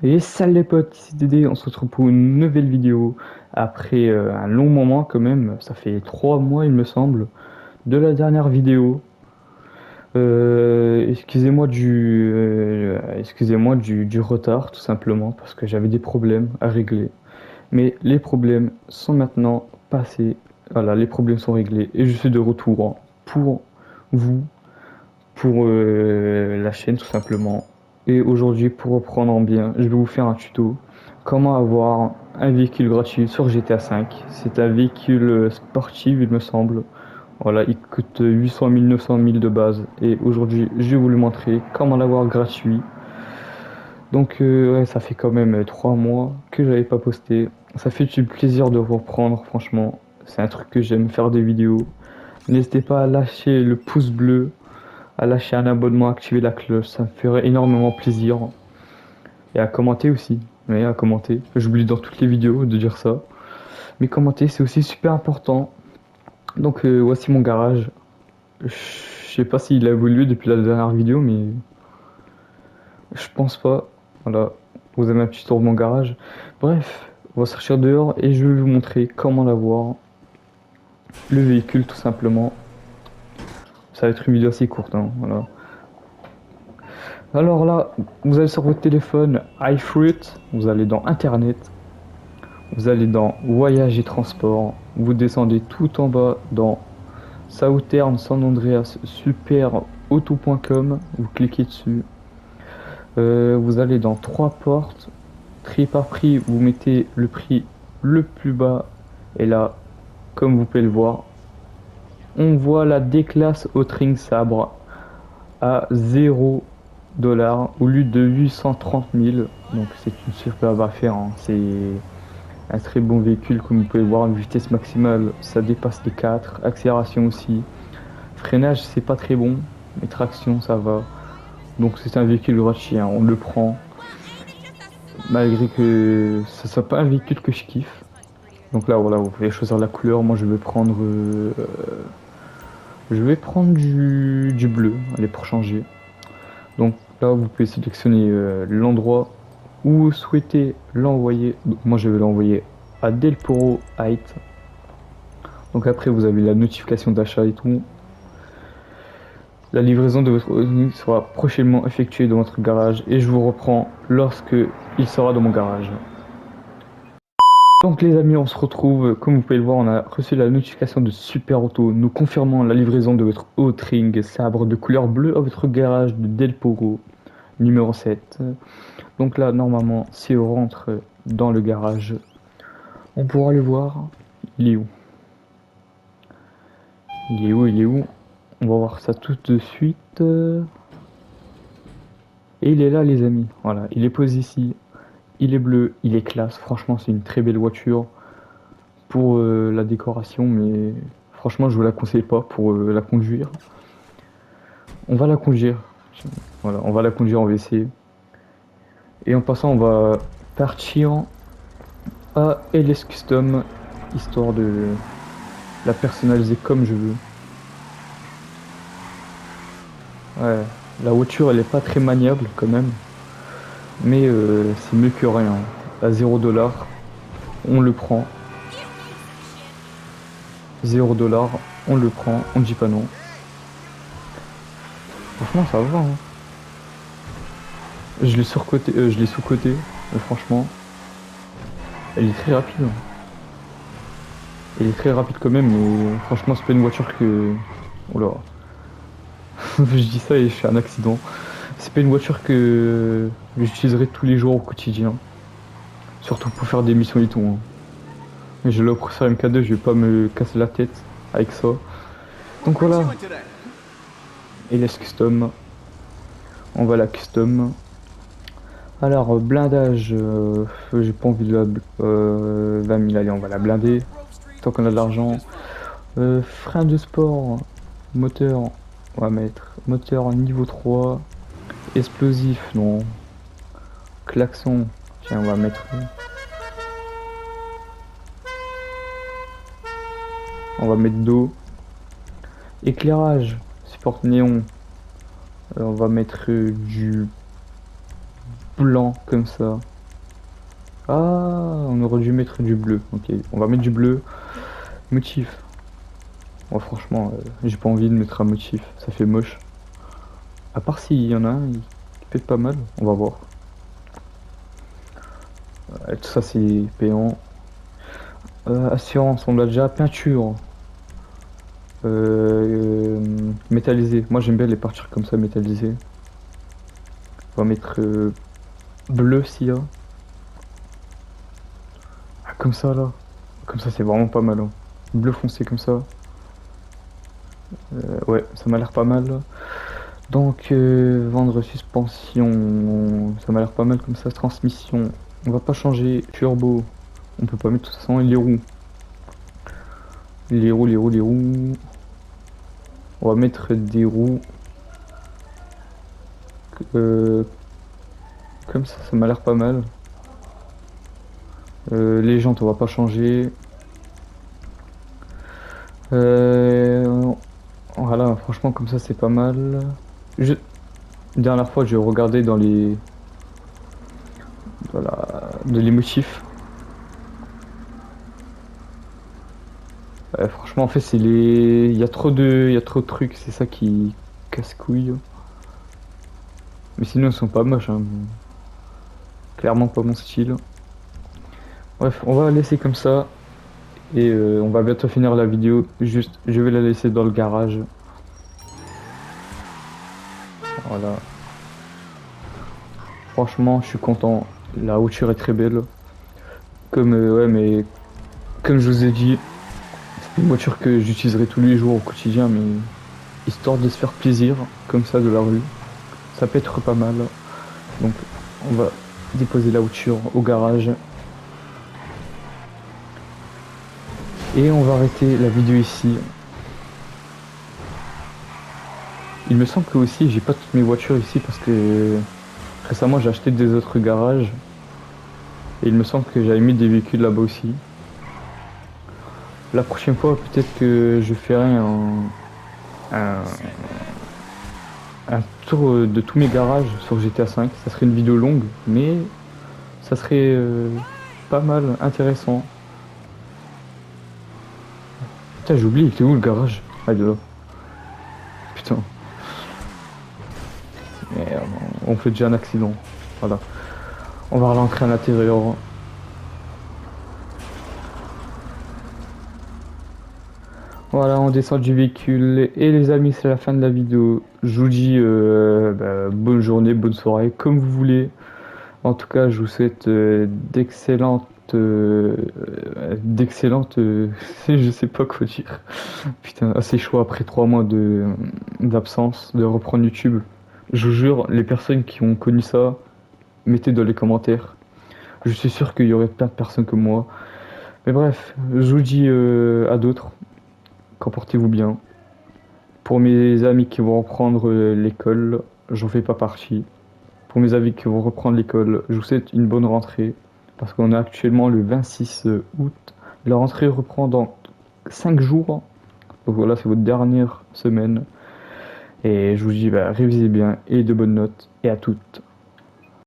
Et salut les potes, ici Dédé, on se retrouve pour une nouvelle vidéo après un long moment quand même, ça fait 3 mois il me semble, de la dernière vidéo. Excusez-moi du retard tout simplement parce que j'avais des problèmes à régler. Mais les problèmes sont maintenant passés, voilà, les problèmes sont réglés et je suis de retour pour vous, pour la chaîne tout simplement. Et aujourd'hui, pour reprendre en bien, je vais vous faire un tuto. Comment avoir un véhicule gratuit sur GTA V. C'est un véhicule sportif, il me semble. Voilà, il coûte 800 000, 900 000 de base. Et aujourd'hui, je vais vous le montrer comment l'avoir gratuit. Donc, ouais, ça fait quand même 3 mois que j'avais pas posté. Ça fait du plaisir de vous reprendre, franchement. C'est un truc que j'aime faire des vidéos. N'hésitez pas à lâcher le pouce bleu, à lâcher un abonnement, activer la cloche, ça me ferait énormément plaisir. Et à commenter aussi. Oui, à commenter. J'oublie dans toutes les vidéos de dire ça. Mais commenter, c'est aussi super important. Donc voici mon garage. Je sais pas s'il a évolué depuis la dernière vidéo, mais je pense pas. Voilà, vous avez un petit tour de mon garage. Bref, on va sortir dehors et je vais vous montrer comment l'avoir. Le véhicule, tout simplement. Ça va être une vidéo assez courte, hein, voilà. Alors là, vous allez sur votre téléphone, iFruit, vous allez dans Internet, vous allez dans Voyage et transport, vous descendez tout en bas dans Southern San Andreas Super Auto.com, vous cliquez dessus, vous allez dans 3 portes, tri par prix, vous mettez le prix le plus bas, et là, comme vous pouvez le voir, on voit la D-Class au Tring Sabre à 0 $ au lieu de 830 000. Donc c'est une superbe affaire, hein. C'est un très bon véhicule, comme vous pouvez voir, une vitesse maximale, ça dépasse les 4, accélération aussi. Freinage, c'est pas très bon, mais traction, ça va. Donc c'est un véhicule gratuit, hein, on le prend, malgré que ce soit pas un véhicule que je kiffe. Donc là, voilà, vous pouvez choisir la couleur. Moi, je vais prendre du bleu, allez, pour changer. Donc là, vous pouvez sélectionner l'endroit où vous souhaitez l'envoyer. Donc moi, je vais l'envoyer à Del Poro Heights. Donc après, vous avez la notification d'achat et tout. La livraison de votre OSNI sera prochainement effectuée dans votre garage et je vous reprends lorsque il sera dans mon garage. Donc les amis, on se retrouve, comme vous pouvez le voir, on a reçu la notification de Super Auto nous confirmant la livraison de votre Outring sabre de couleur bleue à votre garage de Del Poro, numéro 7. Donc là, normalement, si on rentre dans le garage, on pourra le voir. Il est où? Il est où? Il est où? On va voir ça tout de suite. Et il est là, les amis. Voilà, il est posé ici. Il est bleu, il est classe. Franchement, c'est une très belle voiture pour la décoration, mais franchement, je vous la conseille pas pour la conduire. On va la conduire. Voilà, on va la conduire en WC. Et en passant, on va partir à LS Custom, histoire de la personnaliser comme je veux. Ouais, la voiture, elle est pas très maniable quand même, mais c'est mieux que rien. À 0 $, on le prend. 0 $, on le prend, on dit pas non. Franchement, ça va, hein. Je l'ai sous-coté, mais franchement, elle est très rapide, hein. Elle est très rapide quand même, mais franchement, c'est pas une voiture que. Oh là, je dis ça et je fais un accident. C'est pas une voiture que j'utiliserai tous les jours au quotidien, surtout pour faire des missions et tout, hein. Mais je l'offre sur MK2, je vais pas me casser la tête avec ça. Donc voilà, LS Custom, on va la custom. Alors, blindage, j'ai pas envie de la. 20 000, allez, on va la blinder, tant qu'on a de l'argent. Frein de sport, moteur, on va mettre moteur niveau 3, explosif, non. Klaxon, tiens, on va mettre. On va mettre dos. Éclairage, support néon, on va mettre du blanc comme ça. Ah, on aurait dû mettre du bleu. Ok, on va mettre du bleu. Motif. Moi, franchement, j'ai pas envie de mettre un motif. Ça fait moche. À part s'il y en a un qui fait pas mal. On va voir. Tout ça, c'est payant. Assurance, on l'a déjà. Peinture. Métallisé. Moi, j'aime bien les partir comme ça, métallisées. On va mettre bleu s'il y a. Ah, comme ça, là. Comme ça, c'est vraiment pas mal, hein. Bleu foncé comme ça. Ouais, ça m'a l'air pas mal. Donc, vendre suspension, ça m'a l'air pas mal comme ça. Transmission, on va pas changer. Turbo, on peut pas mettre de toute façon. Et les roues, les roues. On va mettre des roues euh, comme ça m'a l'air pas mal. Les jantes, on va pas changer. Euh, voilà, franchement, comme ça, c'est pas mal. Je... Dernière fois, j'ai regardé dans les, de les motifs. Franchement, en fait, c'est les... il y a trop de trucs, c'est ça qui casse-couille. Mais sinon, ils sont pas moches, hein. Clairement pas mon style. Bref, on va laisser comme ça. Et on va bientôt finir la vidéo. Juste, je vais la laisser dans le garage. Voilà. Franchement, je suis content. La voiture est très belle. Comme, ouais, mais comme je vous ai dit, c'est une voiture que j'utiliserai tous les jours au quotidien, mais histoire de se faire plaisir, comme ça, de la rue. Ça peut être pas mal. Donc, on va déposer la voiture au garage. Et on va arrêter la vidéo ici. Il me semble que aussi j'ai pas toutes mes voitures ici parce que récemment j'ai acheté des autres garages et il me semble que j'avais mis des véhicules là-bas aussi. La prochaine fois peut-être que je ferai un, un tour de tous mes garages sur GTA V. Ça serait une vidéo longue mais ça serait pas mal intéressant. Putain j'ai oublié, il était où le garage? Ah de là. Putain. Merde, on fait déjà un accident. Voilà. On va rentrer à l'intérieur. Voilà, on descend du véhicule. Et les amis, c'est la fin de la vidéo. Je vous dis bonne journée, bonne soirée, comme vous voulez. En tout cas, je vous souhaite d'excellentes, je sais pas quoi dire. Putain, assez chaud après 3 mois d'absence, de reprendre YouTube. Je vous jure, les personnes qui ont connu ça, mettez dans les commentaires. Je suis sûr qu'il y aurait plein de personnes comme moi. Mais bref, je vous dis à d'autres. Comportez-vous bien. Pour mes amis qui vont reprendre l'école, j'en fais pas partie. Pour mes amis qui vont reprendre l'école, je vous souhaite une bonne rentrée. Parce qu'on est actuellement le 26 août. La rentrée reprend dans 5 jours. Donc voilà, c'est votre dernière semaine. Et je vous dis, révisez bien et de bonnes notes. Et à toutes.